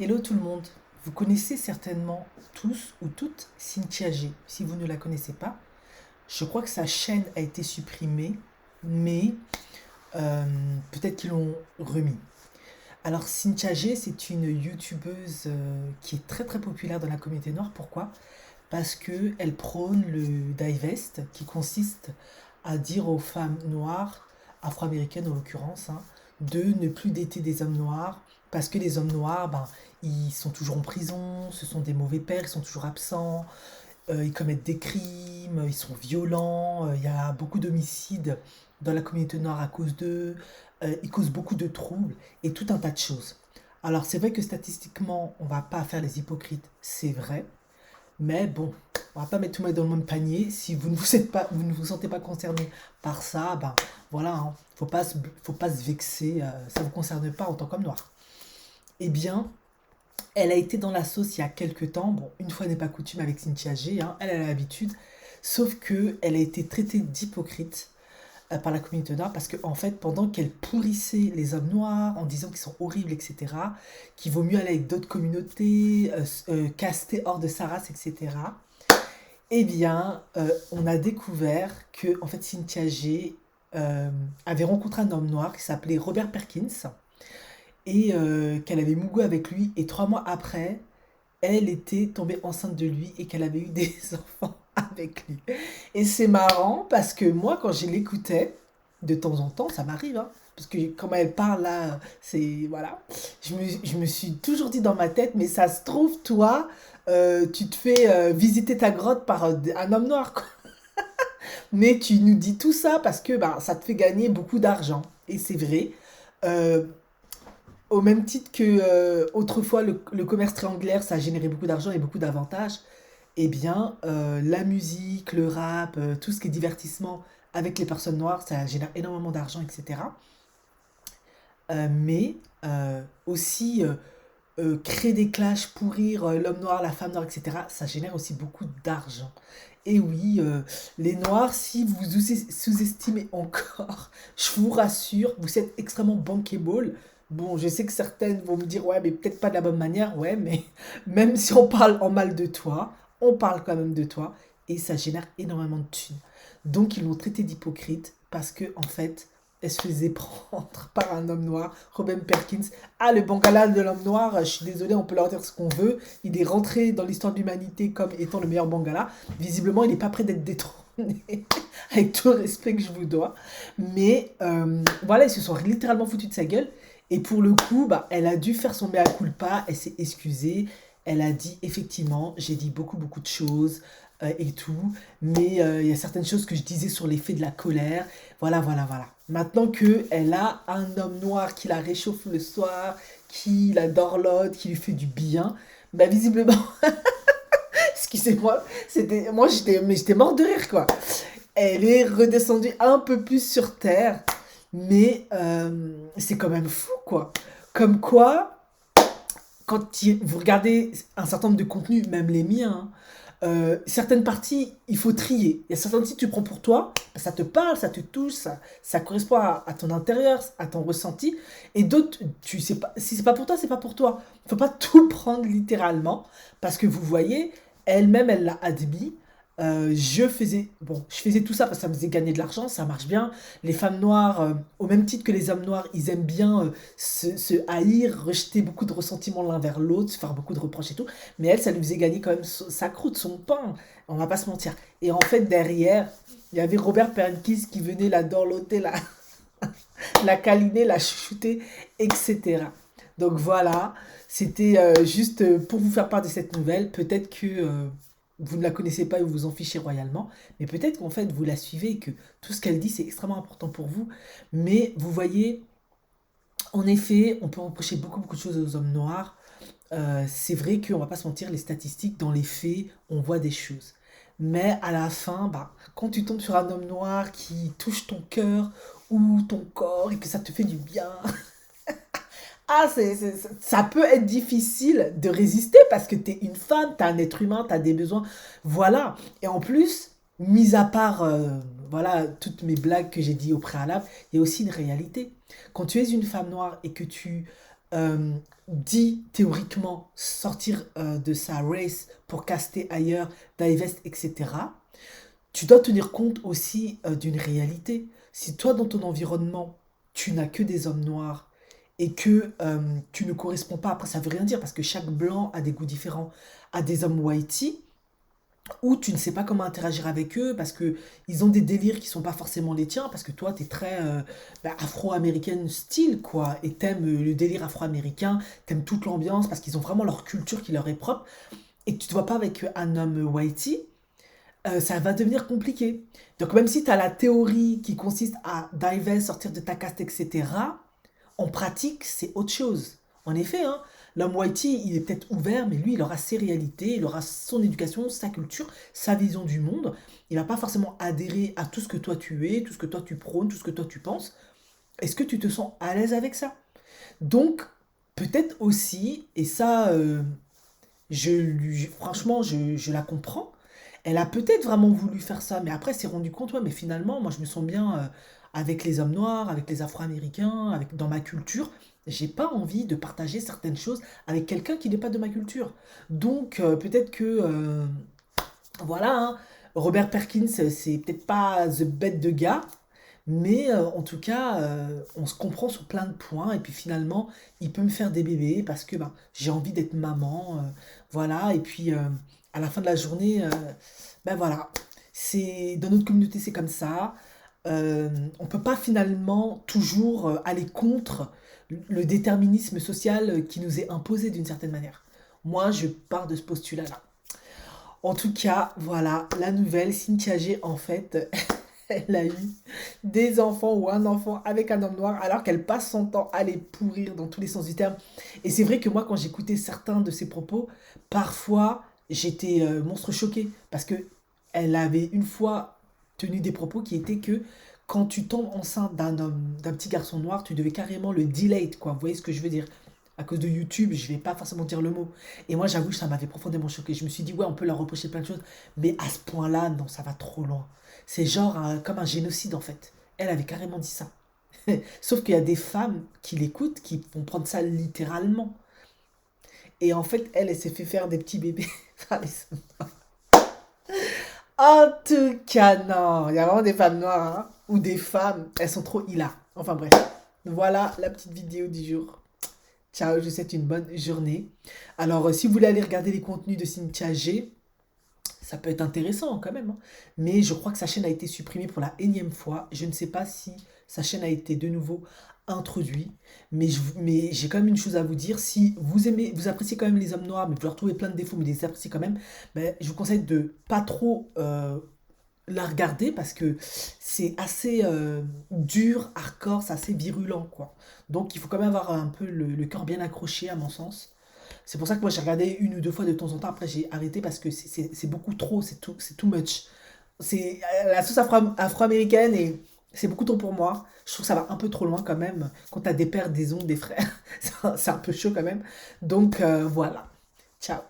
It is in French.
Hello tout le monde. Vous connaissez certainement tous ou toutes Cynthia G. Si vous ne la connaissez pas, je crois que sa chaîne a été supprimée, mais euh, peut-être qu'ils l'ont remis. Alors Cynthia G, c'est une youtubeuse qui est très très populaire dans la communauté noire. Pourquoi? Parce qu'elle prône le divest, qui consiste à dire aux femmes noires, afro-américaines en l'occurrence, hein, de ne plus dater des hommes noirs, parce que les hommes noirs, ben, ils sont toujours en prison, ce sont des mauvais pères, ils sont toujours absents, ils commettent des crimes, ils sont violents, il y a beaucoup d'homicides dans la communauté noire à cause d'eux, ils causent beaucoup de troubles et tout un tas de choses. Alors c'est vrai que statistiquement, on va pas faire les hypocrites, c'est vrai, mais bon, on va pas mettre tout le monde dans le même panier. Si vous ne vous, êtes pas, vous ne vous sentez pas concerné par ça, ben voilà, hein, faut pas se vexer, ça ne vous concerne pas en tant qu'homme noir. Eh bien, elle a été dans la sauce il y a quelques temps. Bon, une fois n'est pas coutume avec Cynthia G, hein, elle a l'habitude. Sauf que elle a été traitée d'hypocrite par la communauté noire parce qu'en en fait, pendant qu'elle pourrissait les hommes noirs en disant qu'ils sont horribles, etc., qu'il vaut mieux aller avec d'autres communautés, caster hors de sa race, etc., eh bien, on a découvert que en fait, Cynthia G avait rencontré un homme noir qui s'appelait Robert Perkins et qu'elle avait mougou avec lui. Et 3 mois après, elle était tombée enceinte de lui et qu'elle avait eu des enfants avec lui. Et c'est marrant parce que moi, quand je l'écoutais, de temps en temps, ça m'arrive, hein, parce que comme elle parle là, c'est. Voilà. Je me suis toujours dit dans ma tête, mais ça se trouve, toi, tu te fais visiter ta grotte par un homme noir, quoi. Mais tu nous dis tout ça parce que bah, ça te fait gagner beaucoup d'argent. Et c'est vrai. Euh, Au même titre que autrefois le commerce triangulaire, ça a généré beaucoup d'argent et beaucoup d'avantages, eh bien la musique, le rap, tout ce qui est divertissement avec les personnes noires, ça génère énormément d'argent, etc. Mais aussi créer des clashs, pourrir l'homme noir, la femme noire, etc., ça génère aussi beaucoup d'argent. Et oui, les noirs, si vous sous-estimez encore, je vous rassure, vous êtes extrêmement bankable. Bon, je sais que certaines vont me dire, ouais, mais peut-être pas de la bonne manière, ouais, mais même si on parle en mal de toi, on parle quand même de toi, et ça génère énormément de thunes. Donc ils l'ont traité d'hypocrite, parce que, en fait, elle se faisait prendre par un homme noir, Robin Perkins. Ah, le Bangala de l'homme noir, je suis désolé, on peut leur dire ce qu'on veut. Il est rentré dans l'histoire de l'humanité comme étant le meilleur Bangala. Visiblement, il n'est pas prêt d'être détrôné, avec tout le respect que je vous dois. Mais voilà, ils se sont littéralement foutus de sa gueule. Et pour le coup, bah, elle a dû faire son mea culpa, elle s'est excusée. Elle a dit, effectivement, j'ai dit beaucoup, beaucoup de choses et tout. Mais il y a certaines choses que je disais sur l'effet de la colère. Voilà, voilà, voilà. Maintenant qu'elle a un homme noir qui la réchauffe le soir, qui la dorlote, qui lui fait du bien, bah visiblement, excusez-moi, moi j'étais mort de rire quoi. Elle est redescendue un peu plus sur terre, mais c'est quand même fou quoi. Comme quoi, quand vous regardez un certain nombre de contenus, même les miens, hein, certaines parties, il faut trier. Il y a certaines parties que tu prends pour toi, ça te parle, ça te touche, ça correspond à ton intérieur, à ton ressenti. Et d'autres, tu sais pas, si c'est pas pour toi, c'est pas pour toi. Il faut pas tout prendre littéralement, parce que vous voyez, elle-même, elle l'a admis. Je faisais tout ça parce que ça me faisait gagner de l'argent, ça marche bien. Les femmes noires, au même titre que les hommes noirs, ils aiment bien se haïr, rejeter beaucoup de ressentiments l'un vers l'autre, se faire beaucoup de reproches et tout. Mais elle, ça lui faisait gagner quand même sa croûte, son pain. On va pas se mentir. Et en fait, derrière, il y avait Robert Perkins qui venait la dorloter, la câliner, la chouchouter, etc. Donc voilà, c'était juste pour vous faire part de cette nouvelle. Peut-être que vous ne la connaissez pas et vous vous en fichez royalement, mais peut-être qu'en fait vous la suivez et que tout ce qu'elle dit c'est extrêmement important pour vous. Mais vous voyez, en effet, on peut reprocher beaucoup beaucoup de choses aux hommes noirs. C'est vrai qu'on va pas se mentir, les statistiques, dans les faits, on voit des choses. Mais à la fin, bah, quand tu tombes sur un homme noir qui touche ton cœur ou ton corps et que ça te fait du bien, ah, ça peut être difficile de résister parce que tu es une femme, tu es un être humain, tu as des besoins. Voilà. Et en plus, mis à part voilà, toutes mes blagues que j'ai dit au préalable, il y a aussi une réalité. Quand tu es une femme noire et que tu euh, dit théoriquement sortir de sa race pour caster ailleurs, divest, etc., tu dois tenir compte aussi d'une réalité. Si toi, dans ton environnement, tu n'as que des hommes noirs et que tu ne corresponds pas, après ça veut rien dire parce que chaque blanc a des goûts différents, à des hommes whitey, ou tu ne sais pas comment interagir avec eux parce que ils ont des délires qui sont pas forcément les tiens parce que toi tu es très afro-américaine style quoi et t'aimes le délire afro-américain, t'aimes toute l'ambiance parce qu'ils ont vraiment leur culture qui leur est propre et que tu te vois pas avec un homme whitey, ça va devenir compliqué. Donc même si tu as la théorie qui consiste à diver, sortir de ta caste, etc., en pratique, c'est autre chose. En effet, hein, l'homme whitey, il est peut-être ouvert, mais lui, il aura ses réalités, il aura son éducation, sa culture, sa vision du monde. Il va pas forcément adhérer à tout ce que toi tu es, tout ce que toi tu prônes, tout ce que toi tu penses. Est-ce que tu te sens à l'aise avec ça? Donc, peut-être aussi, et ça, franchement, je la comprends. Elle a peut-être vraiment voulu faire ça, mais après, elle s'est rendue compte, ouais, mais finalement, moi, je me sens bien avec les hommes noirs, avec les Afro-Américains, dans ma culture. J'ai pas envie de partager certaines choses avec quelqu'un qui n'est pas de ma culture. Donc, peut-être que, voilà, hein, Robert Perkins, c'est peut-être pas the bête de gars, mais en tout cas, on se comprend sur plein de points. Et puis finalement, il peut me faire des bébés parce que ben, j'ai envie d'être maman. Voilà. Et puis à la fin de la journée, ben voilà. Dans notre communauté, c'est comme ça. On peut pas finalement toujours aller contre le déterminisme social qui nous est imposé d'une certaine manière. Moi, je pars de ce postulat-là. En tout cas, voilà, la nouvelle, Cynthia G, en fait, elle a eu des enfants ou un enfant avec un homme noir alors qu'elle passe son temps à les pourrir dans tous les sens du terme. Et c'est vrai que moi, quand j'écoutais certains de ses propos, parfois j'étais monstre choqué parce que elle avait une fois tenu des propos qui étaient que quand tu tombes enceinte d'un homme, d'un petit garçon noir, tu devais carrément le delete, quoi. Vous voyez ce que je veux dire? À cause de YouTube, je vais pas forcément dire le mot. Et moi, j'avoue, ça m'avait profondément choqué. Je me suis dit, ouais, on peut leur reprocher plein de choses, mais à ce point-là, non, ça va trop loin. C'est genre comme un génocide en fait. Elle avait carrément dit ça. Sauf qu'il y a des femmes qui l'écoutent qui vont prendre ça littéralement. Et en fait, elle s'est fait faire des petits bébés. En tout cas, non. Il y a vraiment des femmes noires, hein, ou des femmes, elles sont trop hilar. Enfin bref. Voilà la petite vidéo du jour. Ciao, je vous souhaite une bonne journée. Alors, si vous voulez aller regarder les contenus de Cynthia G, ça peut être intéressant quand même, hein. Mais je crois que sa chaîne a été supprimée pour la énième fois. Je ne sais pas si sa chaîne a été de nouveau introduite. Mais j'ai quand même une chose à vous dire. Si vous aimez, vous appréciez quand même les hommes noirs, mais vous leur trouvez plein de défauts, mais vous les appréciez quand même, ben, je vous conseille de pas trop la regarder parce que c'est assez dur, hardcore, c'est assez virulent, quoi. Donc il faut quand même avoir un peu le cœur bien accroché, à mon sens. C'est pour ça que moi j'ai regardé une ou deux fois de temps en temps, après j'ai arrêté parce que c'est beaucoup trop, c'est too much. C'est la sauce afro-américaine et c'est beaucoup trop pour moi. Je trouve que ça va un peu trop loin quand même. Quand t'as des pères, des oncles, des frères, c'est un peu chaud quand même. Donc voilà. Ciao.